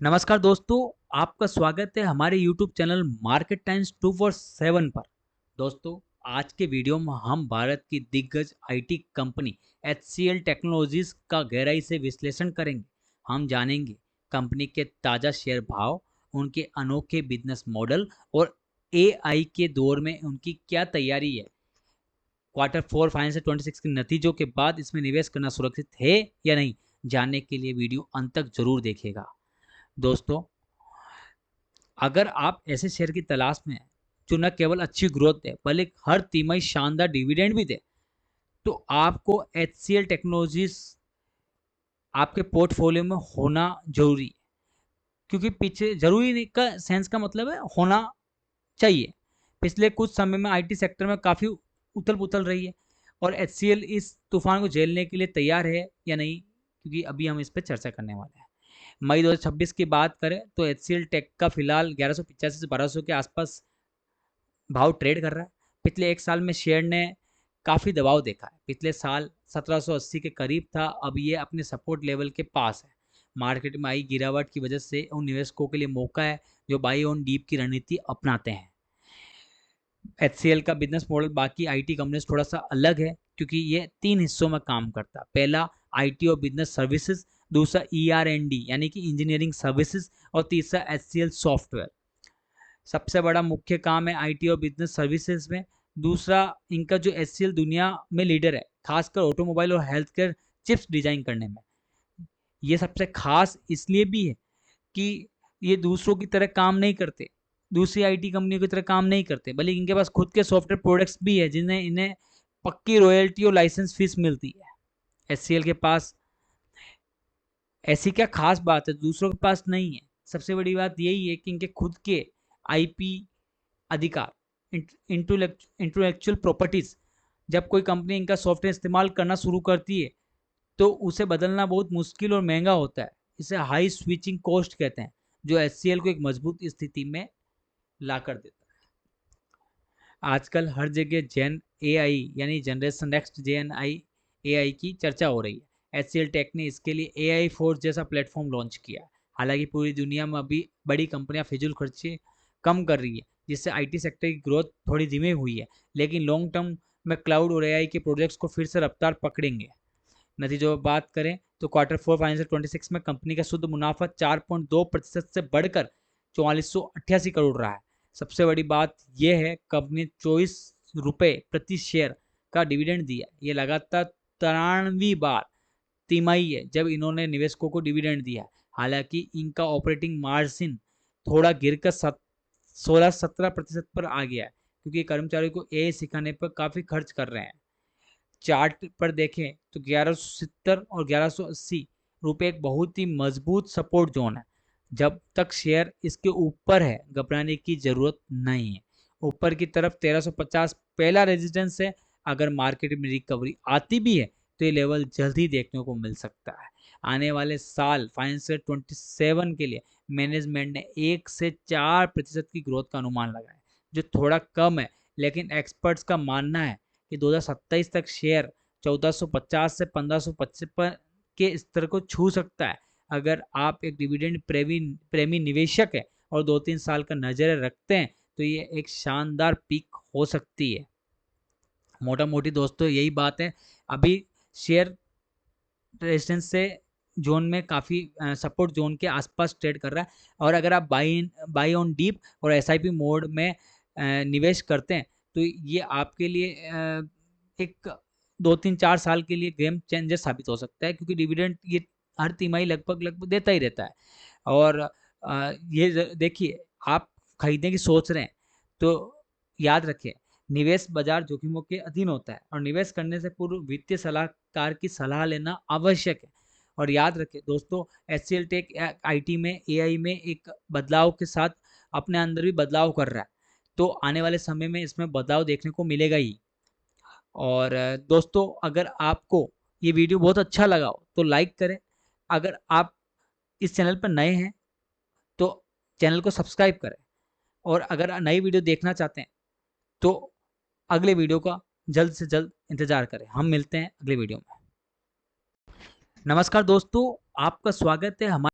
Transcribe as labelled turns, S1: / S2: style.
S1: नमस्कार दोस्तों, आपका स्वागत है हमारे YouTube चैनल मार्केट टाइम्स 247 पर। दोस्तों, आज के वीडियो में हम भारत की दिग्गज आईटी कंपनी HCL टेक्नोलॉजीज का गहराई से विश्लेषण करेंगे। हम जानेंगे कंपनी के ताज़ा शेयर भाव, उनके अनोखे बिजनेस मॉडल और AI के दौर में उनकी क्या तैयारी है। Q4 फाइनेंशियल 26 के नतीजों के बाद इसमें निवेश करना सुरक्षित है या नहीं, जानने के लिए वीडियो अंत तक जरूर देखेगा। दोस्तों, अगर आप ऐसे शेयर की तलाश में हैं जो न केवल अच्छी ग्रोथ दे बल्कि हर तिमाही शानदार डिविडेंड भी दे, तो आपको HCL टेक्नोलॉजीज आपके पोर्टफोलियो में होना जरूरी है। क्योंकि पीछे जरूरी नहीं का सेंस का मतलब है होना चाहिए। पिछले कुछ समय में आईटी सेक्टर में काफ़ी उथल पुथल रही है और HCL इस तूफान को झेलने के लिए तैयार है या नहीं, क्योंकि अभी हम इस पर चर्चा करने वाले हैं। मई 2026 की बात करें तो HCL टेक का फिलहाल 1185 से 1200 के आसपास भाव ट्रेड कर रहा है। पिछले एक साल में शेयर ने काफ़ी दबाव देखा है। पिछले साल 1780 के करीब था, अब ये अपने सपोर्ट लेवल के पास है। मार्केट में आई गिरावट की वजह से उन निवेशकों के लिए मौका है जो बाई ऑन डीप की रणनीति अपनाते हैं। HCL का बिजनेस मॉडल बाकी आईटी कंपनी से थोड़ा सा अलग है, क्योंकि ये 3 हिस्सों में काम करता है। पहला आईटी और बिजनेस सर्विसेज, दूसरा ER&D यानी कि इंजीनियरिंग सर्विसेज और तीसरा HCL सॉफ्टवेयर। सबसे बड़ा मुख्य काम है आईटी और बिजनेस सर्विसेज में। दूसरा, इनका जो HCL दुनिया में लीडर है, खासकर ऑटोमोबाइल और हेल्थ केयर चिप्स डिजाइन करने में। ये सबसे खास इसलिए भी है कि ये दूसरों की तरह काम नहीं करते, दूसरी आईटी कंपनियों की तरह काम नहीं करते, बल्कि इनके पास खुद के सॉफ्टवेयर प्रोडक्ट्स भी है जिन्हें इन्हें पक्की रॉयल्टी और लाइसेंस फीस मिलती है। HCL के पास ऐसी क्या खास बात है दूसरों के पास नहीं है? सबसे बड़ी बात यही है कि इनके खुद के आईपी अधिकार, इंटेलेक्चुअल प्रॉपर्टीज। जब कोई कंपनी इनका सॉफ्टवेयर इस्तेमाल करना शुरू करती है तो उसे बदलना बहुत मुश्किल और महंगा होता है। इसे हाई स्विचिंग कॉस्ट कहते हैं, जो HCL को एक मजबूत स्थिति में ला कर देता है। आजकल हर जगह जेन AI यानी जनरेशन नेक्स्ट AI की चर्चा हो रही है। HCL टेक ने इसके लिए AI फोर्स जैसा प्लेटफॉर्म लॉन्च किया। हालांकि पूरी दुनिया में अभी बड़ी कंपनियां फिजूल खर्चे कम कर रही है, जिससे आईटी सेक्टर की ग्रोथ थोड़ी धीमी हुई है, लेकिन लॉन्ग टर्म में क्लाउड और AI के प्रोजेक्ट्स को फिर से रफ्तार पकड़ेंगे। नतीजों में बात करें तो Q4 फाइनेंशियल 26 में कंपनी का शुद्ध मुनाफा 4.2% से बढ़कर 4488 करोड़ रहा है। सबसे बड़ी बात यह है कंपनी 24 रुपये प्रति शेयर का डिविडेंड दिया। ये लगातार 93वीं बार तिमाही है जब इन्होंने निवेशकों को डिविडेंड दिया। हालांकि इनका ऑपरेटिंग मार्जिन थोड़ा गिरकर 16-17% पर आ गया है, क्योंकि कर्मचारियों को AI सिखाने पर काफ़ी खर्च कर रहे हैं। चार्ट पर देखें तो 1170 और 1180 रुपये एक बहुत ही मजबूत सपोर्ट जोन है। जब तक शेयर इसके ऊपर है, घबराने की जरूरत नहीं है। ऊपर की तरफ 1350 पहला रेजिस्टेंस है। अगर मार्केट में रिकवरी आती भी है तो ये लेवल जल्दी देखने को मिल सकता है। आने वाले साल फाइनेंशियल 27 के लिए मैनेजमेंट ने 1 से 4% की ग्रोथ का अनुमान लगाया, जो थोड़ा कम है, लेकिन एक्सपर्ट्स का मानना है कि 2027 तक शेयर 1450 से 1555 के स्तर को छू सकता है। अगर आप एक डिविडेंड प्रेमी निवेशक है और 2-3 साल का नजर रखते हैं तो ये एक शानदार पीक हो सकती है। मोटा मोटी दोस्तों यही बात है। अभी शेयर रेजिस्टेंस से जोन में काफ़ी सपोर्ट जोन के आसपास ट्रेड कर रहा है, और अगर आप बाई ऑन डीप और SIP मोड में निवेश करते हैं तो ये आपके लिए एक 2-3-4 साल के लिए गेम चेंजर साबित हो सकता है, क्योंकि डिविडेंड ये हर तिमाही लगभग देता ही रहता है। और ये देखिए, आप खरीदने की सोच रहे हैं तो याद रखें, निवेश बाजार जोखिमों के अधीन होता है और निवेश करने से पूर्व वित्तीय सलाहकार की सलाह लेना आवश्यक है। और याद रखें दोस्तों, HCL टेक IT में AI में एक बदलाव के साथ अपने अंदर भी बदलाव कर रहा है, तो आने वाले समय में इसमें बदलाव देखने को मिलेगा ही। और दोस्तों, अगर आपको ये वीडियो बहुत अच्छा लगा हो तो लाइक करें। अगर आप इस चैनल पर नए हैं तो चैनल को सब्सक्राइब करें, और अगर नई वीडियो देखना चाहते हैं तो अगले वीडियो का जल्द से जल्द इंतजार करें। हम मिलते हैं अगले वीडियो में। नमस्कार दोस्तों, आपका स्वागत है हमारे